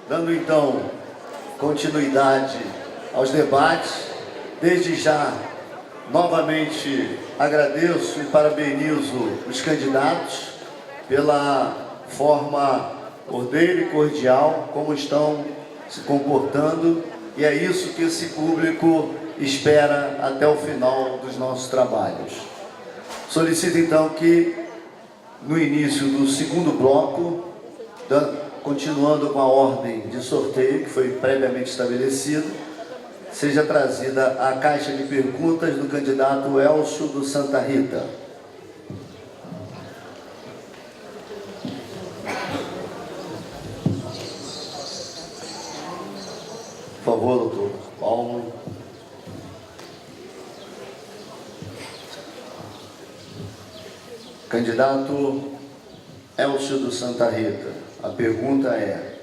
Dando então continuidade aos debates, desde já, novamente agradeço e parabenizo os candidatos pela forma ordeira e cordial como estão se comportando, e é isso que esse público espera até o final dos nossos trabalhos. Solicito então que, no início do segundo bloco, continuando com a ordem de sorteio que foi previamente estabelecida, seja trazida a caixa de perguntas do candidato Elcio do Santa Rita. Por favor, doutor Paulo. Candidato Elcio do Santa Rita, a pergunta é: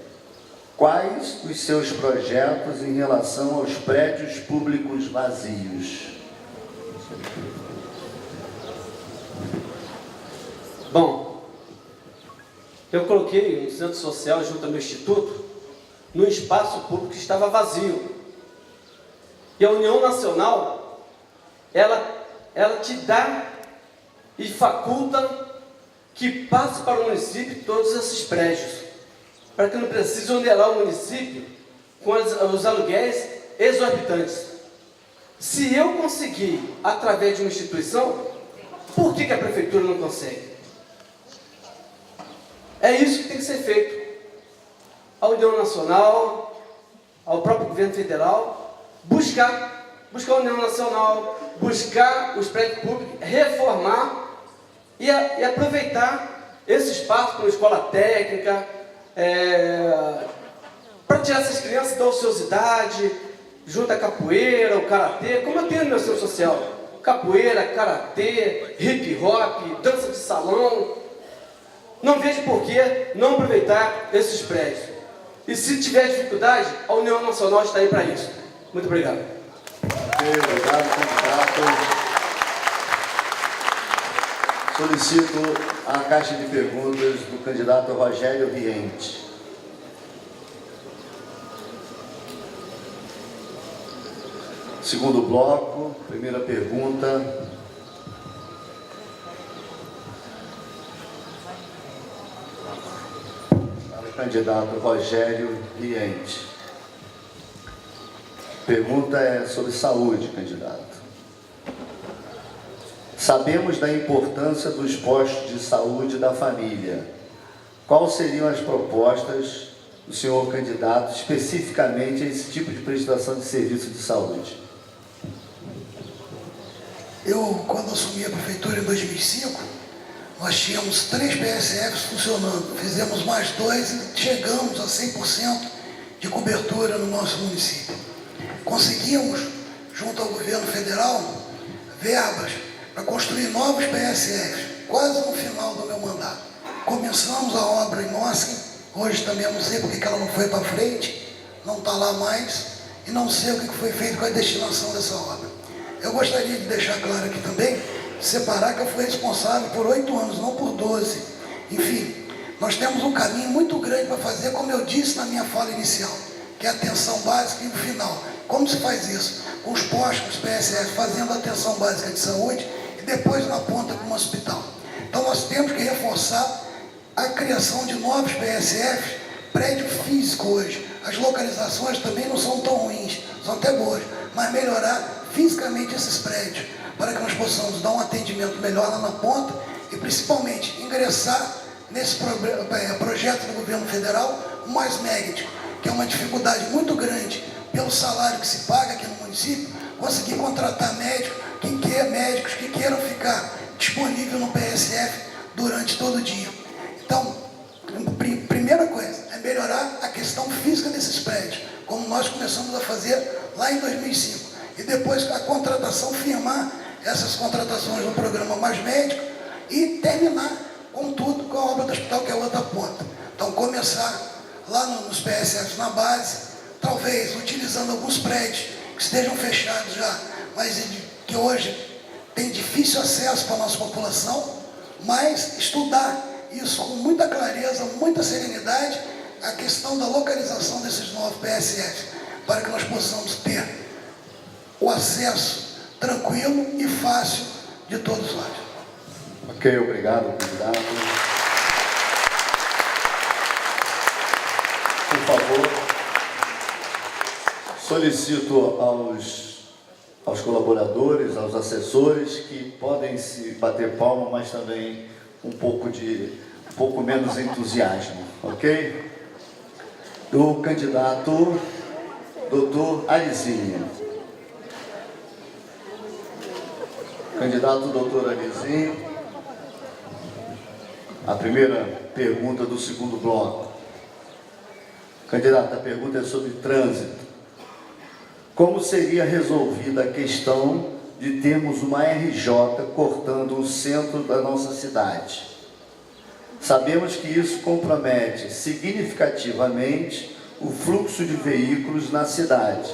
quais os seus projetos em relação aos prédios públicos vazios? Bom, eu coloquei um centro social junto ao meu instituto num espaço público que estava vazio. E a União Nacional, ela te dá e faculta que passe para o município todos esses prédios, para que não precise onerar o município com os aluguéis exorbitantes. Se eu conseguir, através de uma instituição, por que a prefeitura não consegue? É isso que tem que ser feito. A União Nacional, ao próprio governo federal, buscar a União Nacional, buscar os prédios públicos, reformar e aproveitar esse espaço para uma escola técnica, para tirar essas crianças da ociosidade, junto à capoeira, o karatê, como eu tenho no meu centro social. Capoeira, karatê, hip hop, dança de salão. Não vejo por que não aproveitar esses prédios. E se tiver dificuldade, a União Nacional está aí para isso. Muito obrigado. Obrigado, candidato. Solicito a caixa de perguntas do candidato Rogério Riente. Segundo bloco, primeira pergunta. Para o candidato Rogério Riente. Pergunta é sobre saúde, candidato. Sabemos da importância dos postos de saúde da família. Quais seriam as propostas do senhor candidato especificamente a esse tipo de prestação de serviço de saúde? Eu, quando assumi a prefeitura em 2005, nós tínhamos 3 PSFs funcionando. Fizemos mais 2 e chegamos a 100% de cobertura no nosso município. Conseguimos, junto ao governo federal, verbas para construir novos PSFs, quase no final do meu mandato. Começamos a obra em Mosque, hoje também eu não sei porque ela não foi para frente, não está lá mais, e não sei o que foi feito com a destinação dessa obra. Eu gostaria de deixar claro aqui também, separar que eu fui responsável por 8 anos, não por 12. Enfim, nós temos um caminho muito grande para fazer, como eu disse na minha fala inicial, que é a atenção básica e o final. Como se faz isso? Com os postos, os PSF, fazendo a atenção básica de saúde e depois na ponta com o hospital. Então nós temos que reforçar a criação de novos PSFs, prédio físico hoje. As localizações também não são tão ruins, são até boas, mas melhorar fisicamente esses prédios, para que nós possamos dar um atendimento melhor lá na ponta e principalmente ingressar nesse projeto do governo federal, o Mais Médico, que é uma dificuldade muito grande pelo salário que se paga aqui no município, conseguir contratar médicos que queiram ficar disponível no PSF durante todo o dia. Então, primeira coisa é melhorar a questão física desses prédios, como nós começamos a fazer lá em 2005. E depois a contratação, firmar essas contratações no programa Mais Médico e terminar com tudo, com a obra do hospital, que é a outra ponta. Então, começar lá nos PSFs na base, talvez utilizando alguns prédios que estejam fechados já, mas que hoje tem difícil acesso para a nossa população, mas estudar isso com muita clareza, muita serenidade, a questão da localização desses novos PSFs, para que nós possamos ter o acesso tranquilo e fácil de todos nós. Ok, obrigado, candidato. Por favor, solicito aos colaboradores, aos assessores, que podem se bater palma, mas também um pouco menos entusiasmo, ok? Do candidato Dr. Arizinho. Candidato Dr. Arizinho, a primeira pergunta do segundo bloco. Candidato, a pergunta é sobre trânsito. Como seria resolvida a questão de termos uma RJ cortando o centro da nossa cidade? Sabemos que isso compromete significativamente o fluxo de veículos na cidade,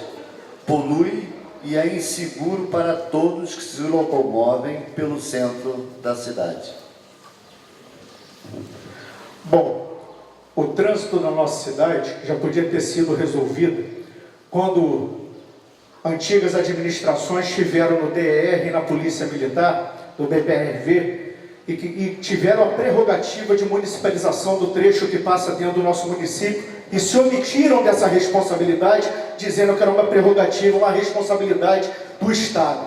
polui e é inseguro para todos que se locomovem pelo centro da cidade. Bom, o trânsito na nossa cidade já podia ter sido resolvido quando antigas administrações tiveram no DER e na Polícia Militar, do BPRV, e tiveram a prerrogativa de municipalização do trecho que passa dentro do nosso município e se omitiram dessa responsabilidade, dizendo que era uma prerrogativa, uma responsabilidade do Estado.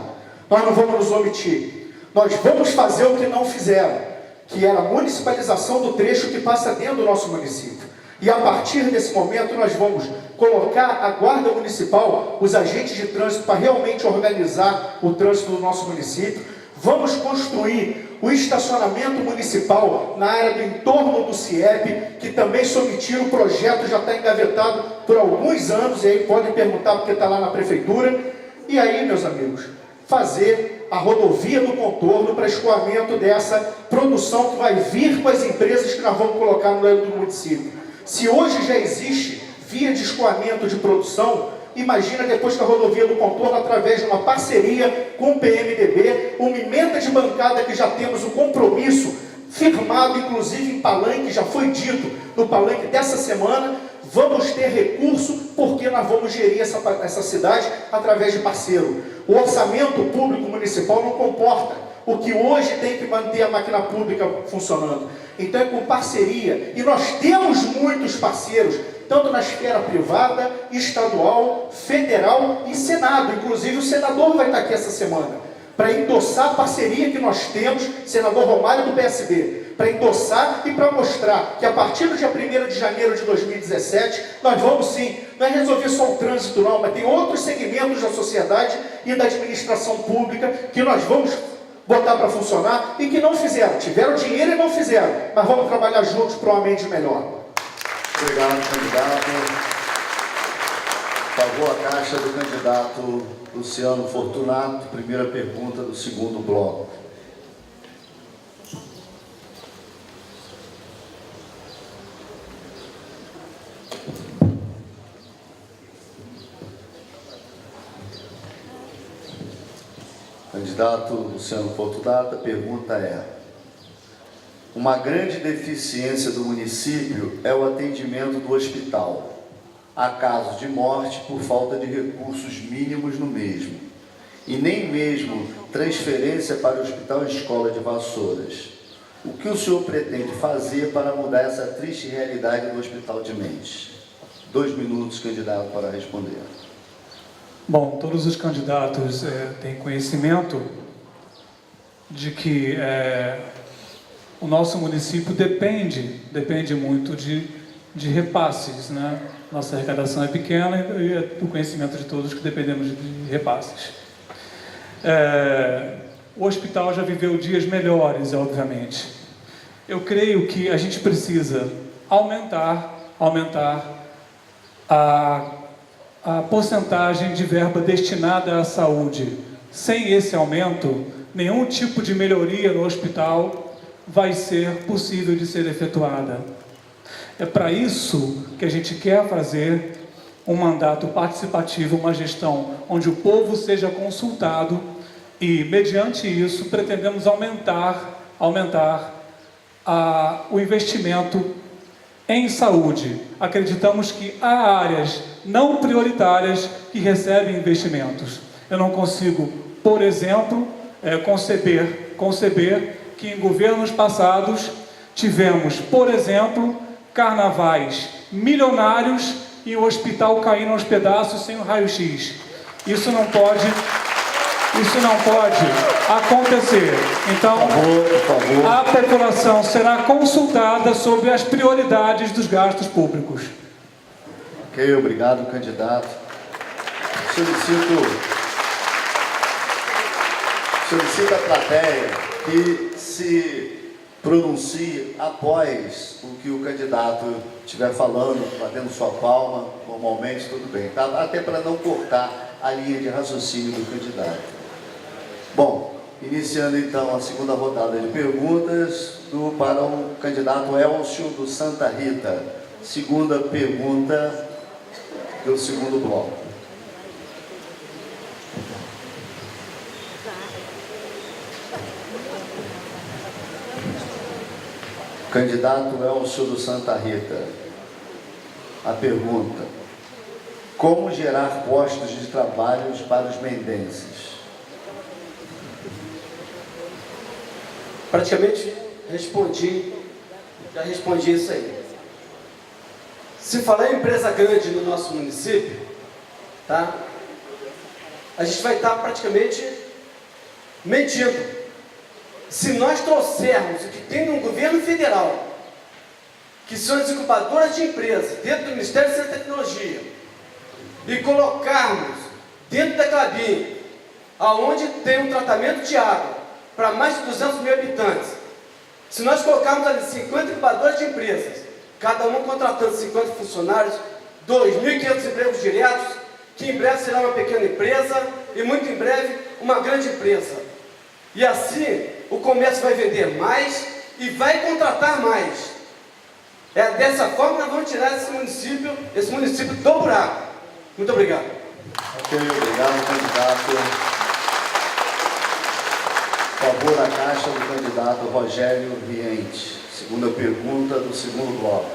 Nós não vamos nos omitir. Nós vamos fazer o que não fizeram, que era a municipalização do trecho que passa dentro do nosso município. E a partir desse momento nós vamos colocar a Guarda Municipal, os agentes de trânsito, para realmente organizar o trânsito do nosso município. Vamos construir o estacionamento municipal na área do entorno do CIEP, que também submetiram o projeto, já está engavetado por alguns anos, e aí podem perguntar porque está lá na prefeitura. E aí, meus amigos, fazer a rodovia do contorno para escoamento dessa produção que vai vir com as empresas que nós vamos colocar no meio do município. Se hoje já existe via de escoamento de produção, imagina depois que a rodovia do contorno, através de uma parceria com o PMDB, uma emenda de bancada que já temos o compromisso firmado, inclusive em palanque, já foi dito no palanque dessa semana, vamos ter recurso porque nós vamos gerir essa cidade através de parceiro. O orçamento público municipal não comporta o que hoje tem que manter a máquina pública funcionando. Então é com parceria, e nós temos muitos parceiros, tanto na esfera privada, estadual, federal e Senado. Inclusive o senador vai estar aqui essa semana, para endossar a parceria que nós temos, senador Romário do PSB, para endossar e para mostrar que a partir do dia 1º de janeiro de 2017, nós vamos sim, não é resolver só o trânsito não, mas tem outros segmentos da sociedade e da administração pública que nós vamos botar para funcionar e que não fizeram, tiveram dinheiro e não fizeram, mas vamos trabalhar juntos para um ambiente melhor. Obrigado, candidato. Pagou a caixa do candidato Luciano Fortunato, primeira pergunta do segundo bloco. Candidato Luciano Fortunato, a pergunta é: uma grande deficiência do município é o atendimento do hospital. Há casos de morte por falta de recursos mínimos no mesmo, e nem mesmo transferência para o Hospital Escola de Vassouras. O que o senhor pretende fazer para mudar essa triste realidade do Hospital de Mendes? 2 minutos, candidato, para responder. Bom, todos os candidatos têm conhecimento de que o nosso município depende muito de repasses, né? Nossa arrecadação é pequena e é do conhecimento de todos que dependemos de repasses. O hospital já viveu dias melhores, obviamente. Eu creio que a gente precisa aumentar a porcentagem de verba destinada à saúde. Sem esse aumento, nenhum tipo de melhoria no hospital vai ser possível de ser efetuada. É para isso que a gente quer fazer um mandato participativo, uma gestão onde o povo seja consultado e, mediante isso, pretendemos aumentar o investimento Em saúde, acreditamos que há áreas não prioritárias que recebem investimentos. Eu não consigo, por exemplo, conceber que em governos passados tivemos, por exemplo, carnavais milionários e o hospital caindo aos pedaços sem o raio-x. Isso não pode acontecer. Então, Por favor. a população será consultada sobre as prioridades dos gastos públicos. Ok, obrigado, candidato. Solicito à plateia que se pronuncie após o que o candidato estiver falando, batendo sua palma, normalmente tudo bem, tá? Até para não cortar a linha de raciocínio do candidato. Bom, iniciando então a segunda rodada de perguntas para o candidato Elcio do Santa Rita. Segunda pergunta do segundo bloco. Candidato Elcio do Santa Rita. A pergunta: como gerar postos de trabalho para os mendenses? Praticamente já respondi isso aí. Se falar em empresa grande no nosso município, tá? A gente vai estar praticamente mentindo. Se nós trouxermos o que tem no governo federal, que são as incubadoras de empresas dentro do Ministério da Ciência e Tecnologia, e colocarmos dentro da Clabin, aonde tem um tratamento de água para mais de 200 mil habitantes, se nós colocarmos ali 50 incubadoras de empresas, cada uma contratando 50 funcionários, 2.500 empregos diretos, que em breve será uma pequena empresa e muito em breve uma grande empresa. E assim o comércio vai vender mais e vai contratar mais. É dessa forma que nós vamos tirar esse município do buraco. Muito obrigado. Ok, obrigado, candidato. Por favor, a caixa do candidato Rogério Riente. Segunda pergunta do segundo bloco.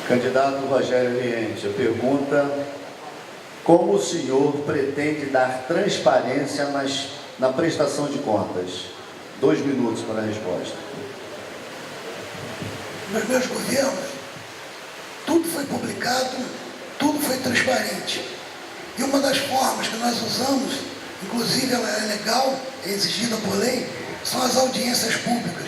Candidato Rogério Riente, a pergunta: como o senhor pretende dar transparência na prestação de contas? 2 minutos para a resposta. Nos meus governos, tudo foi publicado, tudo foi transparente. E uma das formas que nós usamos, inclusive ela é legal, é exigida por lei, são as audiências públicas.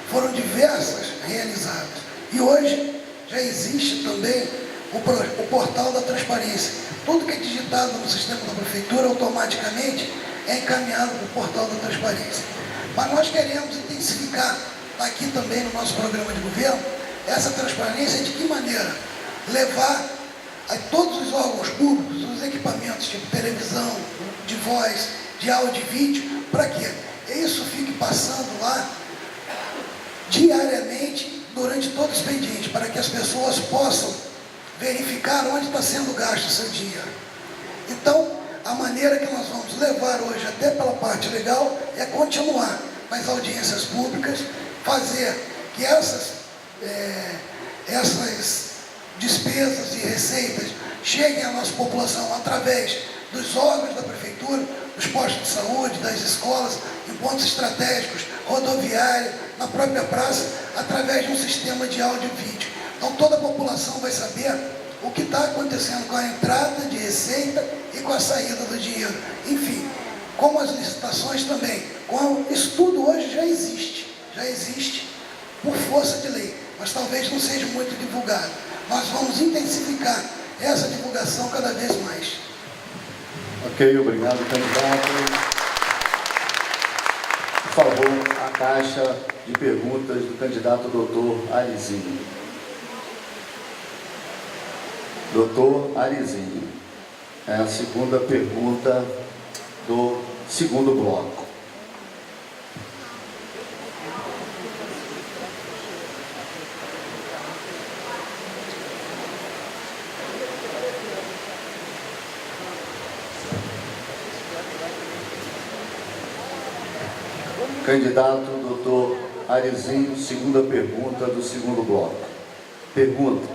Foram diversas realizadas. E hoje já existe também o portal da transparência. Tudo que é digitado no sistema da prefeitura automaticamente é encaminhado para o portal da transparência. Mas nós queremos intensificar aqui também no nosso programa de governo essa transparência. De que maneira? Levar a todos os órgãos públicos os equipamentos tipo televisão, de voz, de áudio e vídeo, para que isso fique passando lá diariamente durante todo o expediente, para que as pessoas possam verificar onde está sendo gasto o seu dinheiro. Então, a maneira que nós vamos levar hoje, até pela parte legal, é continuar com as audiências públicas, fazer que essas despesas e receitas cheguem à nossa população através dos órgãos da prefeitura, dos postos de saúde, das escolas, em pontos estratégicos, rodoviária, na própria praça, através de um sistema de áudio e vídeo. Então toda a população vai saber o que está acontecendo com a entrada de receita e com a saída do dinheiro. Enfim, como as licitações também. Isso tudo hoje já existe por força de lei, mas talvez não seja muito divulgado. Nós vamos intensificar essa divulgação cada vez mais. Ok, obrigado, candidato. Por favor, a caixa de perguntas do candidato doutor Arizinho. Doutor Arizinho, é a segunda pergunta do segundo bloco. Candidato Dr. Arizinho, segunda pergunta do segundo bloco. Pergunta: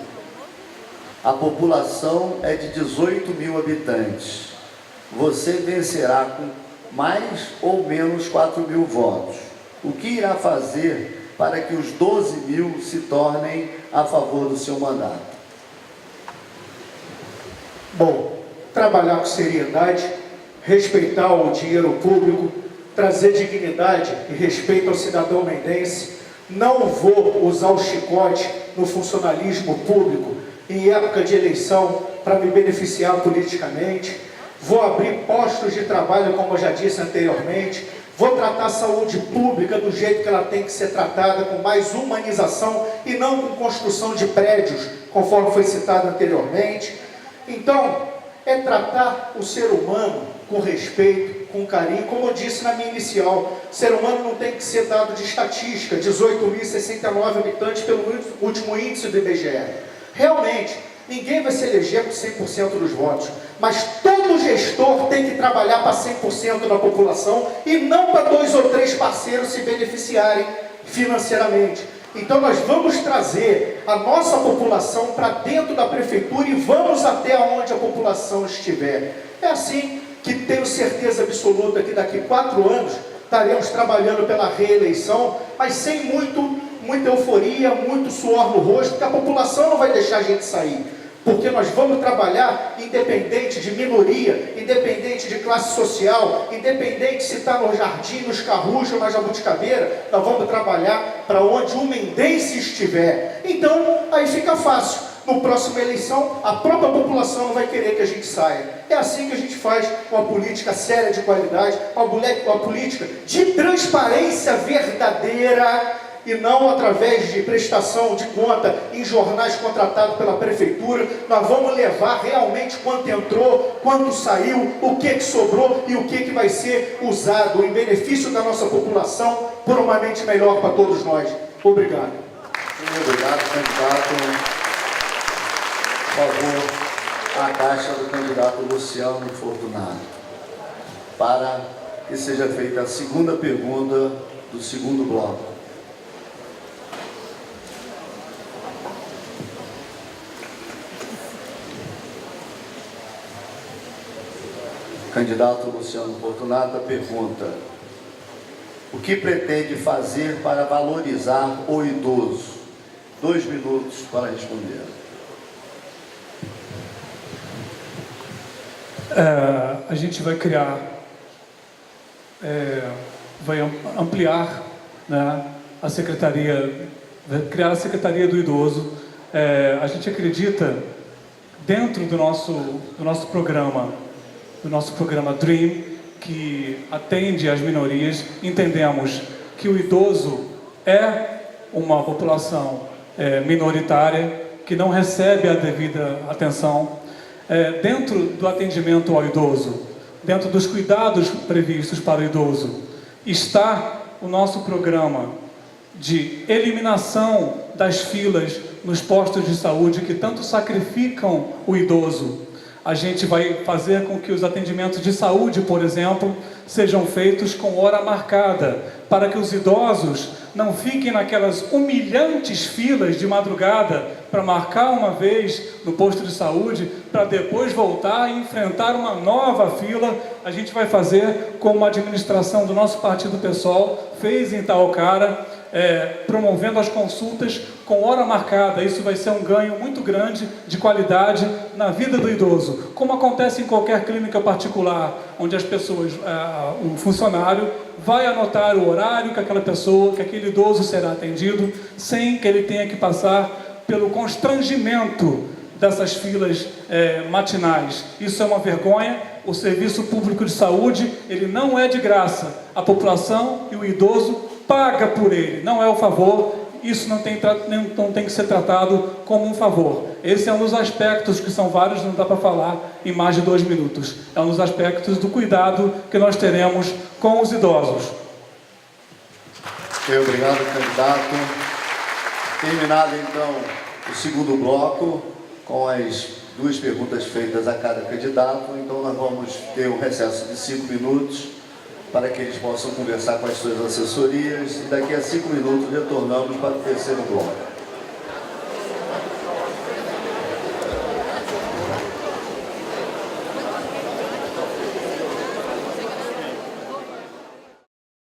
a população é de 18 mil habitantes. Você vencerá com mais ou menos 4 mil votos. O que irá fazer para que os 12 mil se tornem a favor do seu mandato? Bom, trabalhar com seriedade, respeitar o dinheiro público, trazer dignidade e respeito ao cidadão mendense. Não vou usar o chicote no funcionalismo público em época de eleição para me beneficiar politicamente. Vou abrir postos de trabalho, como eu já disse anteriormente. Vou tratar a saúde pública do jeito que ela tem que ser tratada, com mais humanização e não com construção de prédios, conforme foi citado anteriormente. Então, é tratar o ser humano com respeito, com carinho, como eu disse na minha inicial. O ser humano não tem que ser dado de estatística, 18.069 habitantes pelo último índice do IBGE. Realmente, ninguém vai se eleger com 100% dos votos, mas todo gestor tem que trabalhar para 100% da população e não para 2 ou 3 parceiros se beneficiarem financeiramente. Então nós vamos trazer a nossa população para dentro da prefeitura e vamos até onde a população estiver. É assim que tenho certeza absoluta que daqui 4 anos estaremos trabalhando pela reeleição, mas sem muita euforia, muito suor no rosto, porque a população não vai deixar a gente sair. Porque nós vamos trabalhar independente de minoria, independente de classe social, independente se está no Jardim, nos Carruchos ou na Jabuticabeira, nós vamos trabalhar para onde o mendense estiver. Então, aí fica fácil. No próximo eleição, a própria população não vai querer que a gente saia. É assim que a gente faz uma política séria de qualidade, uma política de transparência verdadeira, e não através de prestação de conta em jornais contratados pela prefeitura. Nós vamos levar realmente quanto entrou, quanto saiu, o que sobrou e o que vai ser usado em benefício da nossa população por uma mente melhor para todos nós. Obrigado. Muito obrigado, candidato. Por favor, a caixa do candidato Luciano Fortunato, para que seja feita a segunda pergunta do segundo bloco. Candidato Luciano Fortunato pergunta: o que pretende fazer para valorizar o idoso? 2 minutos para responder. A gente vai criar, vai ampliar, né, a Secretaria, vai criar a Secretaria do Idoso. A gente acredita, dentro do nosso programa Dream, que atende às minorias. Entendemos que o idoso é uma população minoritária, que não recebe a devida atenção. Dentro do atendimento ao idoso, dentro dos cuidados previstos para o idoso, está o nosso programa de eliminação das filas nos postos de saúde que tanto sacrificam o idoso. A gente vai fazer com que os atendimentos de saúde, por exemplo, sejam feitos com hora marcada, para que os idosos não fiquem naquelas humilhantes filas de madrugada para marcar uma vez no posto de saúde, para depois voltar e enfrentar uma nova fila. A gente vai fazer como a administração do nosso partido PSOL fez em Itaocara, promovendo as consultas com hora marcada. Isso vai ser um ganho muito grande de qualidade na vida do idoso, como acontece em qualquer clínica particular, onde as pessoas, um funcionário vai anotar o horário que aquele idoso será atendido, sem que ele tenha que passar pelo constrangimento dessas filas matinais. Isso é uma vergonha. O serviço público de saúde, ele não é de graça. A população e o idoso paga por ele, não é o favor. Isso não tem que ser tratado como um favor. Esse é um dos aspectos, que são vários, não dá para falar em mais de 2 minutos. É um dos aspectos do cuidado que nós teremos com os idosos. Obrigado, candidato. Terminado, então, o segundo bloco, com as 2 perguntas feitas a cada candidato. Então, nós vamos ter um recesso de 5 minutos para que eles possam conversar com as suas assessorias e daqui a 5 minutos retornamos para o terceiro bloco.